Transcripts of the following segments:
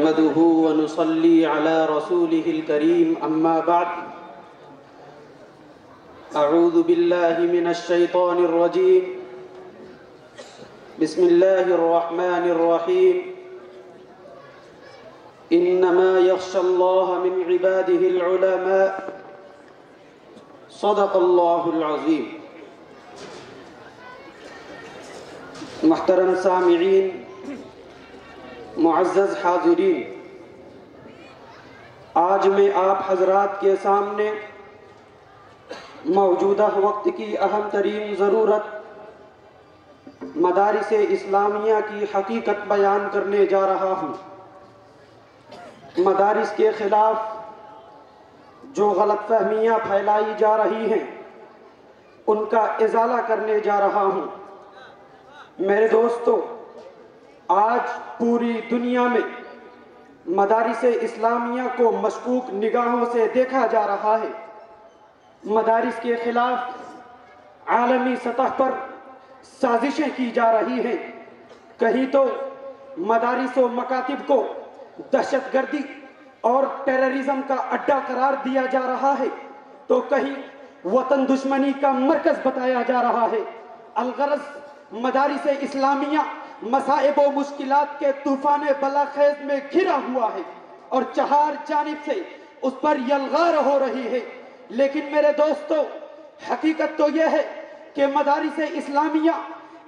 نحمده ونصلي على رسوله الكريم أما بعد أعوذ بالله من الشيطان الرجيم بسم الله الرحمن الرحيم إنما يخشى الله من عباده العلماء صدق الله العظيم. محترم سامعین، معزز حاضرین، آج میں آپ حضرات کے سامنے موجودہ وقت کی اہم ترین ضرورت مدارس اسلامیہ کی حقیقت بیان کرنے جا رہا ہوں. مدارس کے خلاف جو غلط فہمیاں پھیلائی جا رہی ہیں ان کا ازالہ کرنے جا رہا ہوں. میرے دوستو، آج پوری دنیا میں مدارس اسلامیہ کو مشکوک نگاہوں سے دیکھا جا رہا ہے. مدارس کے خلاف عالمی سطح پر سازشیں کی جا رہی ہیں. کہیں تو مدارس و مکاتب کو دہشت گردی اور ٹیررزم کا اڈا قرار دیا جا رہا ہے، تو کہیں وطن دشمنی کا مرکز بتایا جا رہا ہے. الغرض مدارس اسلامیہ مصائب و مشکلات کے طوفان بلاخیز میں گھرا ہوا ہے اور چہار جانب سے اس پر یلغار ہو رہی ہے. لیکن میرے دوستو، حقیقت تو یہ ہے کہ مدارس اسلامیہ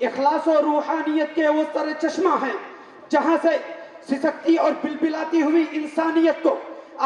اخلاص و روحانیت کے وہ سر چشمہ ہیں جہاں سے سسکتی اور بلبلاتی ہوئی انسانیت کو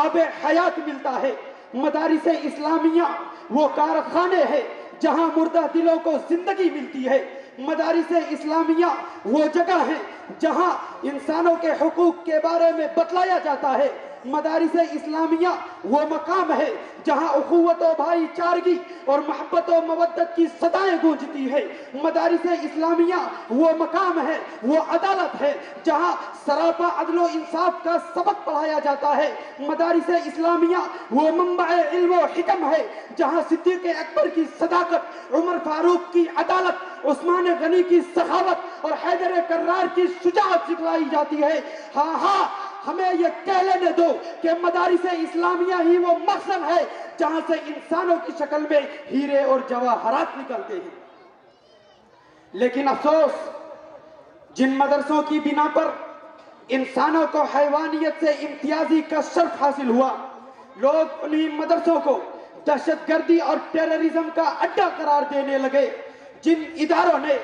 آب حیات ملتا ہے. مدارس اسلامیہ وہ کارخانے ہیں جہاں مردہ دلوں کو زندگی ملتی ہے. مدارس اسلامیہ وہ جگہ ہے جہاں انسانوں کے حقوق کے بارے میں بتلایا جاتا ہے. مدارس اسلامیہ وہ مقام ہے جہاں اخوت و بھائی چارگی اور محبت و مودت کی صدائیں گونجتی ہے. مدارس اسلامیہ وہ مقام ہے، وہ عدالت ہے جہاں سراپا عدل و انصاف کا سبق پڑھایا جاتا ہے. مدارس اسلامیہ وہ منبع علم و حکم ہے جہاں صدیق اکبر کی صداقت، عمر فاروق کی عدالت، عثمان غنی کی سخاوت اور حیدر کرار کی شجاعت سکھلائی جاتی ہے. ہاں، ہمیں یہ کہہ لینے دو کہ مدارس اسلامیہ ہی وہ مقصد ہے جہاں سے انسانوں کی شکل میں ہیرے اور جواہرات نکلتے ہیں. لیکن افسوس، جن مدرسوں کی بنا پر انسانوں کو حیوانیت سے امتیازی کا شرف حاصل ہوا، لوگ انہی مدرسوں کو دہشت گردی اور ٹیررزم کا اڈا قرار دینے لگے. جن اداروں نے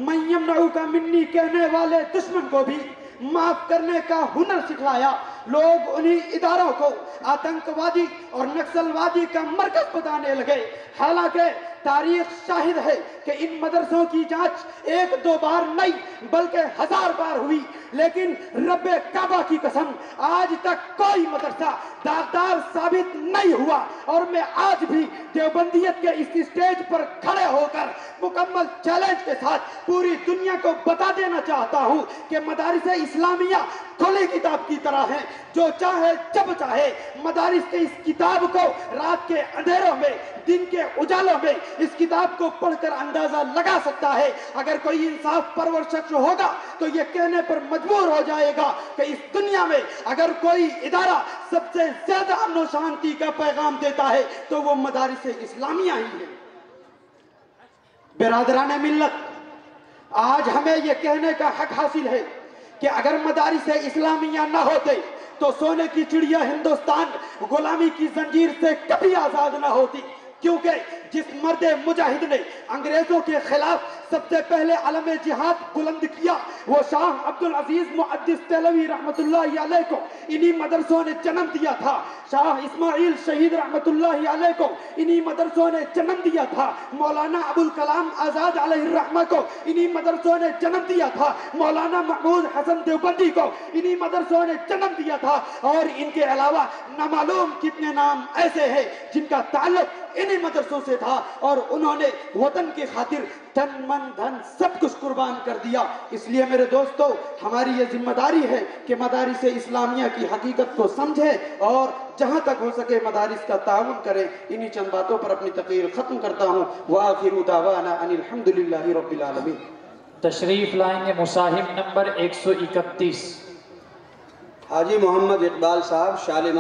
من یمنعک منی کہنے والے دشمن کو بھی معاف کرنے کا ہنر سکھلایا، لوگ انہی اداروں کو آتنکوادی اور نکسلوادی کا مرکز بتانے لگے. حالانکہ تاریخ شاہد ہے کہ ان مدرسوں کی جانچ 1-2 بار نہیں بلکہ 1000 بار ہوئی، لیکن رب کعبہ کی قسم آج تک کوئی مدرسہ داغدار ثابت نہیں ہوا. اور میں آج بھی دیوبندیت کے اس اسٹیج پر کھڑے ہو کر مکمل چیلنج کے ساتھ پوری دنیا کو بتا دینا چاہتا ہوں کہ مدارس اسلامیہ کھلی کتاب کی طرح ہیں. جو چاہے جب چاہے مدارس کے اس کتاب کو رات کے اندھیروں میں، دن کے اجالوں میں اس کتاب کو پڑھ کر اندازہ لگا سکتا ہے. اگر کوئی انصاف پرور شخص ہوگا تو یہ کہنے پر مجبور ہو جائے گا کہ اس دنیا میں اگر کوئی ادارہ سب سے زیادہ امن و شانتی کا پیغام دیتا ہے تو وہ مدارس اسلامیہ ہی ہے. برادران ملت، آج ہمیں یہ کہنے کا حق حاصل ہے کہ اگر مدارس اسلامیہ نہ ہوتے تو سونے کی چڑیا ہندوستان غلامی کی زنجیر سے کبھی آزاد نہ ہوتی. کیونکہ جس مرد مجاہد نے انگریزوں کے خلاف سب سے پہلے علم جہاد بلند کیا وہ شاہ عبدالعزیز محدث دہلوی رحمت اللہ علیہ کو انہی مدرسوں نے جنم دیا تھا. شاہ اسماعیل شہید رحمت اللہ علیہ کو انہی مدرسوں نے جنم دیا تھا. مولانا ابوالکلام آزاد علیہ الرحمہ کو انہی مدرسوں نے جنم دیا تھا. مولانا محمود حسن دیوبندی کو انہی مدرسوں نے جنم دیا تھا. اور ان کے علاوہ نامعلوم کتنے نام ایسے ہیں جن کا تعلق انہی مدرسوں سے تھا اور انہوں نے وطن کی خاطر تن من دھن سب کچھ قربان کر دیا. اس لیے میرے دوستو، ہماری یہ ذمہ داری ہے کہ مدارس اسلامیہ کی حقیقت کو سمجھیں اور جہاں تک ہو سکے مدارس کا تعاون کریں. انہی چند باتوں پر اپنی تقریر ختم کرتا ہوں. وآخر دعوانا ان الحمدللہ رب العالمین. تشریف لائیں گے مصاحب نمبر 131. حاجی محمد اقبال صاحب شالمار